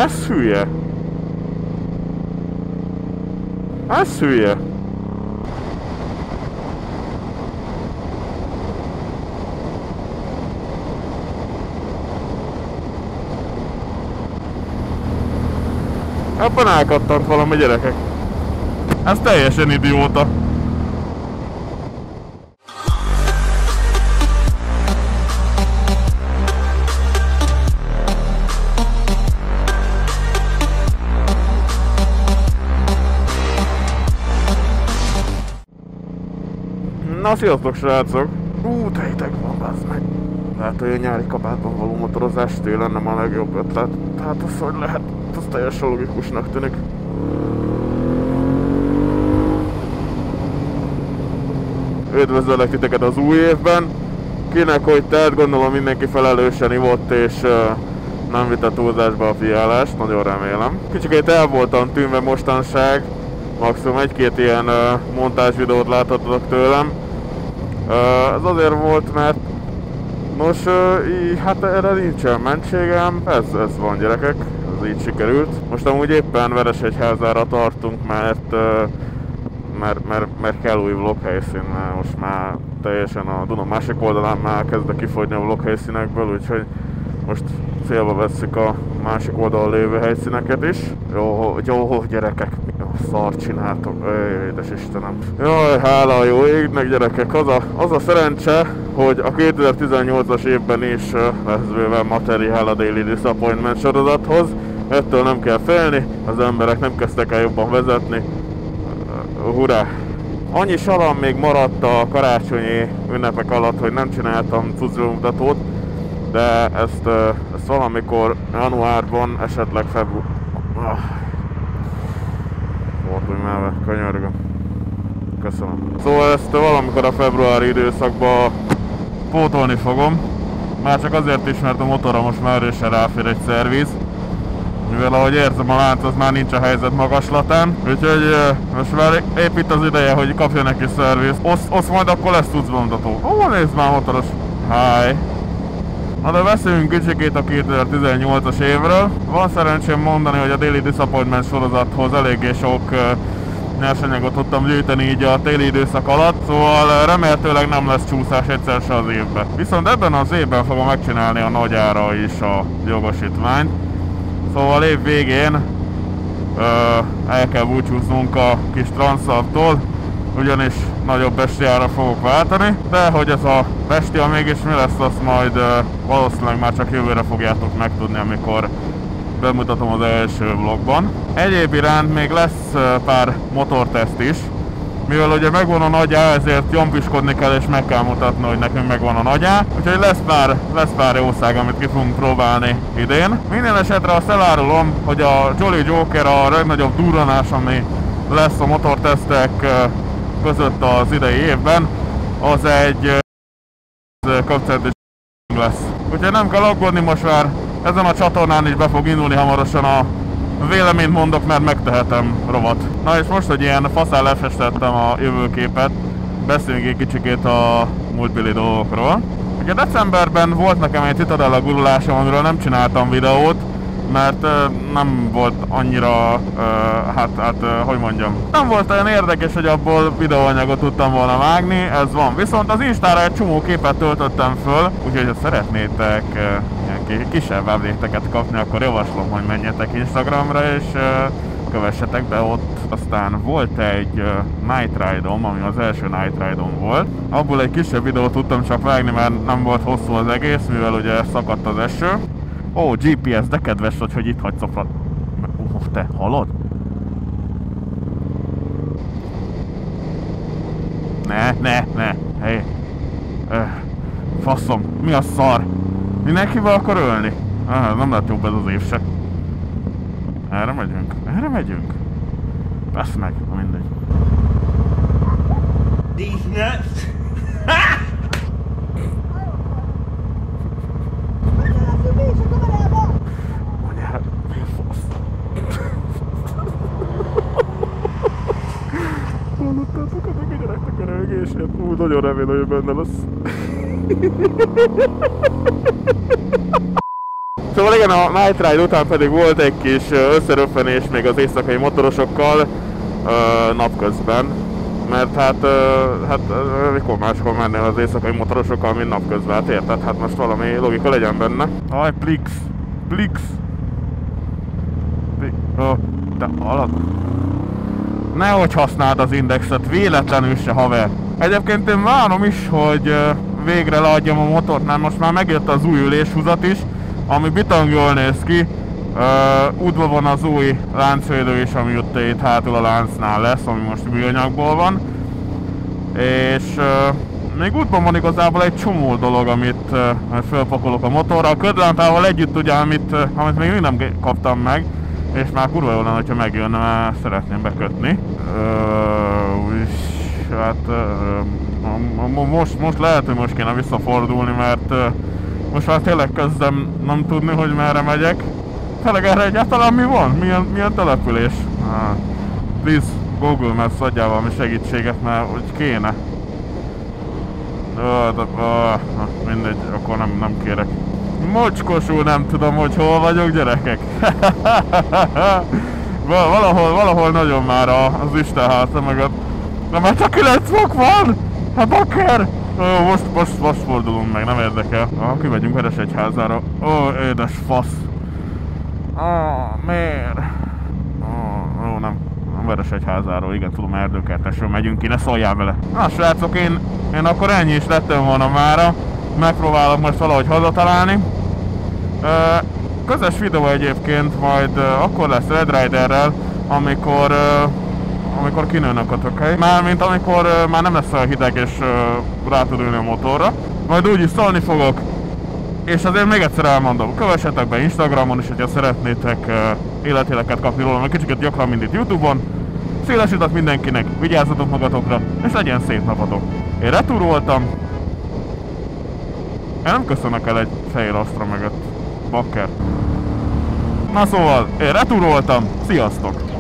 Ez hülye. Ez hülye. Ebben elkattant valami, gyerekek. Ez teljesen idióta. Na, sziasztok srácok! De hideg van, bazd meg! Lehet, hogy a nyári kabátban való motorozás télen nem a legjobb ötlet. Tehát az, hogy lehet, az teljesen logikusnak tűnik. Üdvözöllek titeket az új évben! Kinek hogy tehet, gondolom mindenki felelősen ivott és nem vitte túlzásba a fiálást, nagyon remélem. Kicsikét el voltam tűnve mostanság, maximum egy-két ilyen montázs videót láthatok tőlem. Ez azért volt, mert nos, hát erre nincsen mentségem, ez van gyerekek, ez így sikerült. Most amúgy éppen Veresegyházára tartunk, mert kell új vloghelyszín, most már teljesen a Duna másik oldalán már kezdek kifogyni a vloghelyszínekből, úgyhogy most célba vesszük a másik oldalon lévő helyszíneket is. Jó gyerekek, szart csináltok, édes Istenem. Jaj, hála a jó égnek gyerekek, az a szerencse, hogy a 2018-as évben is lesz bőven materiál a Daily Disappointment sorozathoz. Ettől nem kell félni, az emberek nem kezdtek el jobban vezetni. Hurrá! Annyi salam még maradt a karácsonyi ünnepek alatt, hogy nem csináltam cuccbemutatót, de ezt valamikor januárban, esetleg fordulj már, könyörgöm. Köszönöm. Szóval ezt valamikor a februári időszakban pótolni fogom. Már csak azért is, mert a motorra most már erősen ráfér egy szerviz. Mivel ahogy érzem, a lánc az már nincs a helyzet magaslatán. Úgyhogy most már épp itt az ideje, hogy kapja neki szerviz. Osz majd akkor lesz cuccbemutató. Hol nézd már motoros? Hi! Na de beszéljünk kicsikét a 2018-as évről. Van szerencsém mondani, hogy a Daily Disappointment sorozathoz eléggé sok nyersanyagot tudtam gyűjteni így a téli időszak alatt, szóval remélhetőleg nem lesz csúszás egyszer se az évben. Viszont ebben az évben fogom megcsinálni a nagyára is a jogosítványt. Szóval év végén el kell búcsúznunk a kis Transalptól, ugyanis nagyobb bestiára fogok váltani, de hogy ez a bestia mégis mi lesz, azt majd valószínűleg már csak jövőre fogjátok megtudni, amikor bemutatom az első vlogban. Egyéb iránt még lesz pár motorteszt is, mivel ugye megvan a nagy A, ezért jombiskodni kell és meg kell mutatni, hogy nekünk megvan a nagy A. Úgyhogy lesz pár jószág, amit ki fogunk próbálni idén. Minden esetre azt elárulom, hogy a Jolly Joker a legnagyobb durranás, ami lesz a motortesztek között az idei évben, az egy koncertes lesz. Úgyhogy nem kell aggódni, most már ezen a csatornán is be fog indulni hamarosan a véleményt mondok, mert megtehetem rovat. Na és most, hogy ilyen faszán lefestettem a jövőképet, beszéljünk egy kicsikét a múltbéli dolgokról. Ugye decemberben volt nekem egy Citadella gurulásom, amiről nem csináltam videót, mert nem volt annyira, hogy mondjam, nem volt olyan érdekes, hogy abból videóanyagot tudtam volna vágni, ez van. Viszont az Instára egy csomó képet töltöttem föl, úgyhogy ha szeretnétek ilyen kisebb update-eket kapni, akkor javaslom, hogy menjetek Instagramra és kövessetek be ott. Aztán volt egy Night Ride-om, ami az első Night Ride-om volt. Abból egy kisebb videót tudtam csak vágni, mert nem volt hosszú az egész, mivel ugye szakadt az eső. Ó, GPS, de kedves vagy, hogy itt hagysz a te hallod? Ne, hé. Faszom, mi a szar? Mindenkivel akar ölni? Nem lett jobb ez az év se. Erre megyünk. Basz meg, mindegy. These nuts. Mondjál, mi a fasz? Hallottátok a gyereknek a röhögését? Úgy nagyon remélem, hogy benne lesz. Szóval igen, a Night Ride után pedig volt egy kis összeröffenés még az éjszakai motorosokkal napközben. Mert hát mikor máskor mennél az éjszakai motorosokkal, mint napközben, hát érted? Hát most valami logika legyen benne. Aj, Plix! De alak... Nehogy használd az indexet, véletlenül se, haver! Egyébként én várom is, hogy végre leadjam a motort, mert most már megjött az új üléshúzat is, ami bitang jól néz ki. Útban van az új láncvédő is, ami itt hátul a láncnál lesz, ami most műanyagból van. És még útban van igazából egy csomó dolog, amit fölpakolok a motorra. A ködlámpával együtt ugye, amit még nem kaptam meg, és már kurva jó lenne, hogyha megjönne, mert szeretném bekötni. Most lehet, hogy most kéne visszafordulni, mert most már tényleg kezdem nem tudni, hogy merre megyek. Tényleg erre egyáltalán mi van? Milyen település? Please, Google Maps, adjál valami segítséget, mert úgy kéne. Mindegy, akkor nem kérek. Mocskosul nem tudom, hogy hol vagyok, gyerekek. valahol nagyon már az Istenháza mögött. De már csak 9 fok van! Hát bakker! Most fordulunk meg, nem érdekel. Kimegyünk Veresegyházára. Édes fasz! Miért? Nem Veresegyházáról, igen, tudom, Erdőkertesről megyünk ki, ne szóljál vele. Na srácok, én akkor ennyi is lettem volna mára. Megpróbálok most valahogy hazatalálni. Közös videó egyébként majd akkor lesz Red Riderrel, amikor kinőnek a tökei. Mármint amikor már nem lesz olyan hideg és rá tud ülni a motorra. Majd úgy is szólni fogok. És azért még egyszer elmondom, kövessetek be Instagramon is, hogyha szeretnétek életéleket kapni róla, meg kicsiket gyakran, mint itt YouTube-on. Széles utat mindenkinek, vigyázzatok magatokra, és legyen szép napotok. Én Retur voltam. Én nem köszönök el egy fehér Astra mögött. Bakker. Na szóval, én Retur voltam, sziasztok!